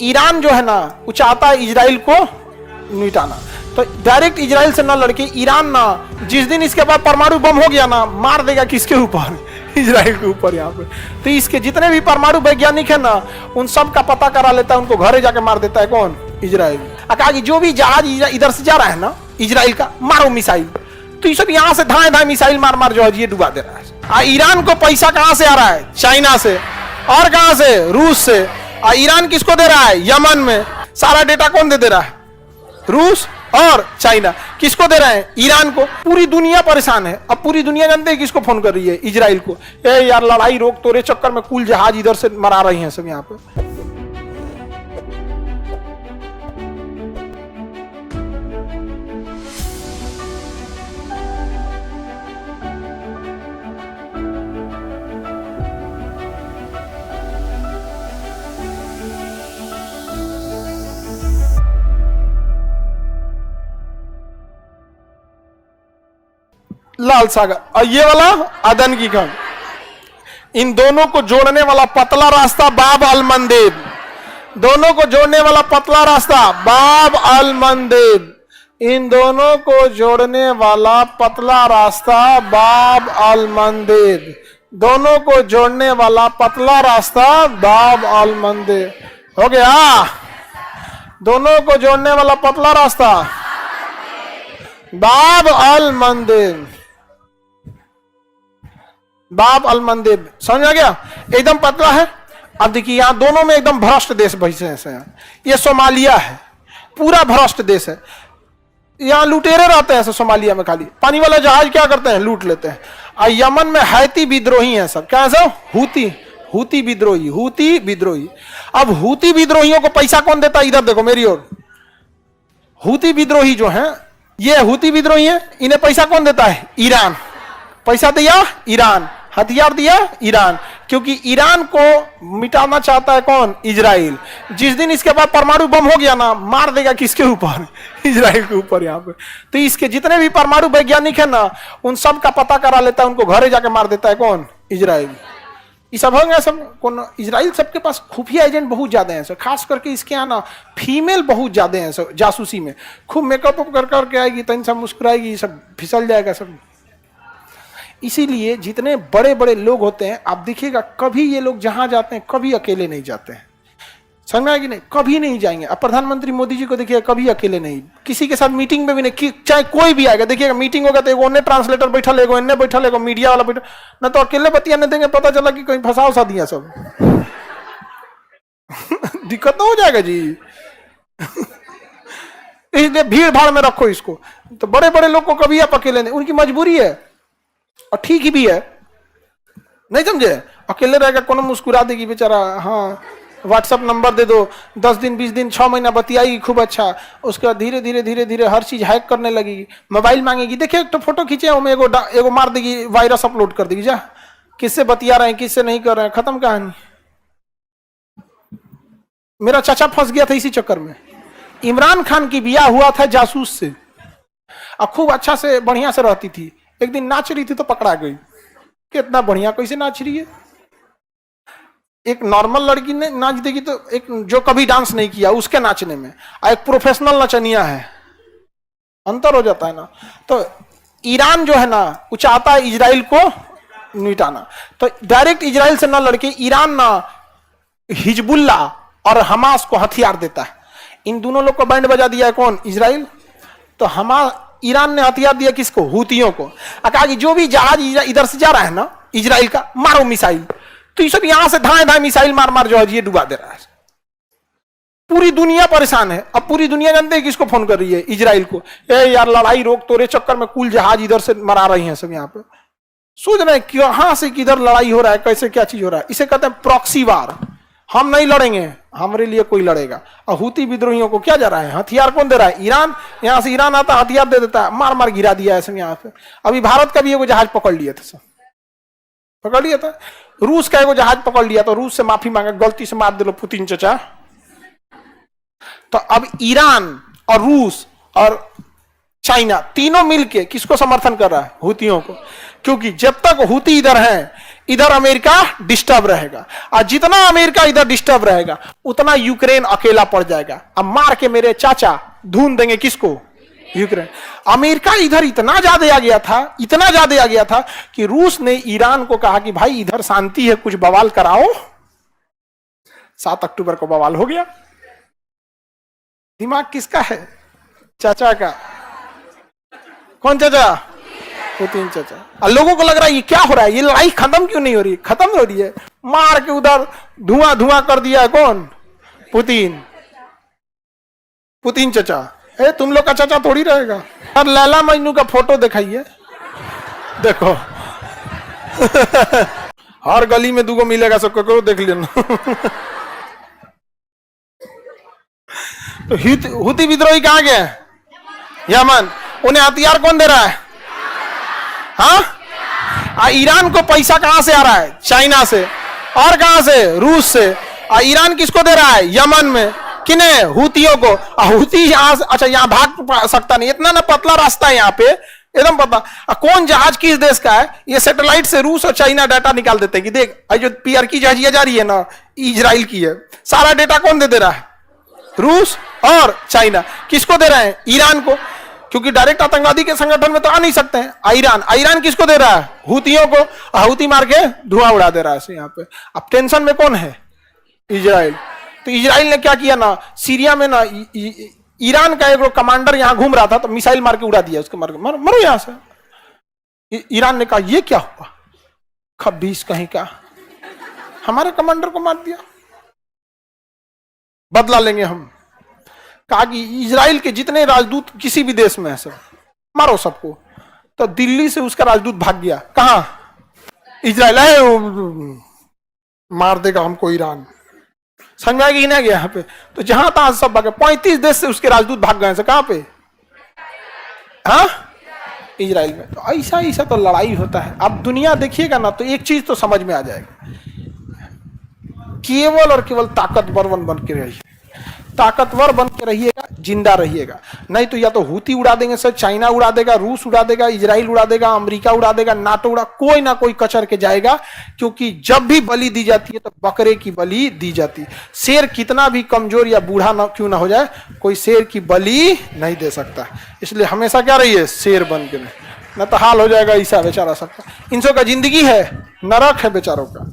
Iran जो है ना वो चाहता है इजराइल को मिटाना, तो डायरेक्ट इजराइल से ना लड़के ईरान ना जिस दिन इसके बाद परमाणु बम हो गया ना मार देगा किसके ऊपर, इजराइल के ऊपर। यहाँ पे तो इसके जितने भी परमाणु वैज्ञानिक है ना उन सब का पता करा लेता है, उनको घरे जाके मार देता है कौन, इजराइल। कहा कि जो भी जहाज इधर से जा रहा है ना इजराइल का, मारो मिसाइल। तो ये सब यहाँ से धाए धाए मिसाइल मार मार जो है ये डुबा दे रहा है। ईरान को पैसा कहां से आ रहा है, चाइना से, और कहां से, रूस से। ईरान किसको दे रहा है, यमन में। सारा डेटा कौन दे रहा है, रूस और चाइना। किसको दे रहे हैं, ईरान को। पूरी दुनिया परेशान है। अब पूरी दुनिया जानते हैं किसको फोन कर रही है, इजराइल को। ए यार लड़ाई रोक, तोरे चक्कर में कुल जहाज इधर से मरा रही हैं सब यहाँ पे। लाल सागर और ये वाला अदन की खान, इन दोनों को जोड़ने वाला पतला रास्ता बाब अल मंदेब। दोनों को जोड़ने वाला पतला रास्ता बाब अल मंदेब। इन दोनों को जोड़ने वाला पतला रास्ता बाब अल मंदेब। दोनों को जोड़ने वाला पतला रास्ता बाब अल मंदेब। हो गया। दोनों को जोड़ने वाला पतला रास्ता बाब अल मंदेब। बाब अल मंदेब, समझ आ गया। एकदम पतला है। अब देखिए यहां दोनों में एकदम भ्रष्ट देश बैठे हैं। ये सोमालिया है, पूरा भ्रष्ट देश है। यहां लुटेरे रहते हैं सोमालिया में, खाली पानी वाला जहाज क्या करते हैं, लूट लेते हैं। और यमन में हैती विद्रोही हैं सब। क्या है सब, हूती विद्रोही, हूती विद्रोही। अब हूती विद्रोहियों को पैसा कौन देता है, इधर देखो मेरी ओर। हूती विद्रोही जो है, ये हूती विद्रोही है, इन्हें पैसा कौन देता है, ईरान। पैसा दिया ईरान, हथियार दिया ईरान, क्योंकि ईरान को मिटाना चाहता है कौन, इजराइल। जिस दिन इसके बाद परमाणु बम हो गया ना मार देगा किसके ऊपर, इजराइल के ऊपर। यहाँ पे तो इसके जितने भी परमाणु वैज्ञानिक है ना उन सब का पता करा लेता है, उनको घरे जाके मार देता है कौन, इजराइल। ये सब हो गया सब कौन, इजराइल। सबके पास खुफिया एजेंट बहुत ज्यादा हैं, खास करके इसके यहाँ ना फीमेल बहुत ज्यादा हैं सब जासूसी में। खूब मेकअप कर करके आएगी, तन सब मुस्कुराएगी, सब फिसल जाएगा सब। इसीलिए जितने बड़े बड़े लोग होते हैं आप देखिएगा, कभी ये लोग जहां जाते हैं कभी अकेले नहीं जाते हैं। समझ में आएगी नहीं, कभी नहीं जाएंगे। अब प्रधानमंत्री मोदी जी को देखिएगा, कभी अकेले नहीं, किसी के साथ मीटिंग में भी नहीं। चाहे कोई भी आएगा, देखिएगा मीटिंग होगा तो एगो उन्हें ट्रांसलेटर बैठा लेगो, इन्हें बैठा लेगो, मीडिया वाला बैठा, ना तो अकेले बतियाने देंगे, पता चला कि कहीं फंसा उसा दिया सब। दिक्कत तो हो जाएगा जी। इसलिए भीड़ भाड़ में रखो इसको। तो बड़े बड़े लोग को कभी आप अकेले नहीं, उनकी मजबूरी है और ठीक ही भी है, नहीं समझे। अकेले रहेगा, कोनो मुस्कुरा देगी बेचारा, हाँ व्हाट्सएप नंबर दे दो, 10 दिन 20 दिन 6 महीना बतियाएगी खूब अच्छा। उसके बाद धीरे धीरे धीरे धीरे हर चीज हैक करने लगेगी, मोबाइल मांगेगी। देखिए तो फोटो खींचे हमें, एगो मार देगी, वायरस अपलोड कर देगी। जा किससे बतिया रहे हैं, किससे नहीं कर रहे हैं, खत्म कहानी। मेरा चाचा फंस गया था इसी चक्कर में। इमरान खान की बियाह हुआ था जासूस से, और खूब अच्छा से बढ़िया से रहती थी। एक दिन नाच रही थी तो पकड़ा गई। कितना बढ़िया, कैसे नाच रही है। एक नॉर्मल लड़की ने नाच देगी तो एक जो कभी डांस नहीं किया उसके नाचने में, और एक प्रोफेशनल नचनिया है, अंतर हो जाता है ना। तो ईरान जो है ना वो चाहता है इजराइल को मिटाना, तो डायरेक्ट इजराइल से ना लड़के ईरान ना हिजबुल्ला और हमास को हथियार देता है। इन दोनों लोग को बैंड बजा दिया है कौन, इजराइल। तो ईरान ने हथियार दिया किसको, हूतियों को। कहा कि जो भी जहाज इधर से जा रहा है ना इजराइल का, मारो मिसाइल। तो ये सब यहां से धाए धाए मिसाइल मार मार जो है ये डुबा दे रहा है। पूरी दुनिया परेशान है। अब पूरी दुनिया जानते हैं किसको फोन कर रही है, इजराइल को। ए यार लड़ाई रोक, तोरे चक्कर में कुल जहाज इधर से मरा रही हैं सब। यहाँ पे सोच रहे हैं कहां से किधर लड़ाई हो रहा है, कैसे क्या चीज हो रहा है। इसे कहते हैं प्रॉक्सी वार। हम नहीं लड़ेंगे, हमारे लिए कोई लड़ेगा। और हूती विद्रोहियों को क्या जा रहा है, हथियार कौन दे रहा है, ईरान। यहां से ईरान आता हथियार दे देता है, मार मार गिरा दिया है यहाँ पे। अभी भारत का भी एगो जहाज पकड़ लिया था, पकड़ लिया था। रूस का एगो जहाज पकड़ लिया, तो रूस से माफी मांगा, गलती से मार दे लो पुतिन चचा। तो अब ईरान और रूस और चाइना तीनों मिलके किसको समर्थन कर रहा है, हूतियों को। क्योंकि जब तक हूती इधर हैं इधर अमेरिका डिस्टर्ब रहेगा, और जितना अमेरिका इधर डिस्टर्ब रहेगा उतना यूक्रेन अकेला पड़ जाएगा। अब मार के मेरे चाचा ढूंढ देंगे किसको? यूक्रेन। अमेरिका इधर इतना ज्यादा आ गया था, इतना ज्यादा आ गया था कि रूस ने ईरान को कहा कि भाई इधर शांति है, कुछ बवाल कराओ। 7 अक्टूबर को बवाल हो गया। दिमाग किसका है? चाचा का। कौन चाचा? पुतिन चाचा। और लोगों को लग रहा है ये क्या हो रहा है, ये लड़ाई खत्म क्यों नहीं हो रही? खत्म हो रही है। मार के उधर धुआं धुआं कर दिया। कौन? पुतिन। पुतिन चाचा। तुम लोग का चाचा थोड़ी रहेगा। और लैला मजनू का फोटो दिखाइए, देखो। हर गली में दूगो मिलेगा, सबको करो देख लेना। तो हुती विद्रोही कहां गए? यमन। उन्हें हथियार कौन दे रहा है? हाँ, ईरान को पैसा कहां से आ रहा है? चाइना से। और कहां से? रूस से। ईरान किसको दे रहा है? यमन में। किने? हुतियों को। हुती यहाँ, अच्छा यहाँ भाग सकता नहीं, इतना ना पतला रास्ता है यहाँ पे, एकदम पतला। कौन जहाज किस देश का है? ये सैटेलाइट से रूस और चाइना डाटा निकाल देते हैं कि देख जो पीआर की जहाजिया जा रही है ना, इजराइल की है। सारा डाटा कौन दे रहा है? रूस और चाइना। किसको दे रहे हैं? ईरान को, क्योंकि डायरेक्ट आतंकवादी के संगठन में तो आ नहीं सकते हैं। ईरान किसको दे रहा है? हुतियों को। हुती मार के धुआं उड़ा दे रहा है यहाँ पे। अब टेंशन में कौन है? इजराइल। तो इजराइल ने क्या किया ना, सीरिया में ना ईरान का एक कमांडर यहां घूम रहा था, तो मिसाइल मार के उड़ा दिया उसके। मरो यहां से। ईरान ने कहा ये क्या हुआ? खबीस कहीं का, हमारे कमांडर को मार दिया, बदला लेंगे हम। कहा कि इजराइल के जितने राजदूत किसी भी देश में है सब मारो सबको। तो दिल्ली से उसका राजदूत भाग गया। कहां? इजराइल है, मार देगा हमको ईरान। समझ आएगी ना गया यहाँ पे। तो जहां तहां सब भागे, 35 देश से उसके राजदूत भाग गए। कहां पे? हाँ, इजराइल में। तो ऐसा ऐसा तो लड़ाई होता है। अब दुनिया देखिएगा ना तो एक चीज तो समझ में आ जाएगा, केवल और केवल ताकतवर बन के रहिए, ताकतवर बन के रहिएगा, जिंदा रहिएगा। नहीं तो या तो हुती उड़ा देंगे सर, चाइना उड़ा देगा, रूस उड़ा देगा, इजराइल उड़ा देगा, अमेरिका उड़ा देगा, नाटो उड़ा, कोई ना कोई कचर के जाएगा। क्योंकि जब भी बलि दी जाती है तो बकरे की बलि दी जाती है। शेर कितना भी कमजोर या बूढ़ा ना क्यों ना हो जाए, कोई शेर की बलि नहीं दे सकता। इसलिए हमेशा क्या रहिए? शेर बन के। न तो हाल हो जाएगा ऐसा बेचारा सबका। इन सब का जिंदगी है, नरक है बेचारों का।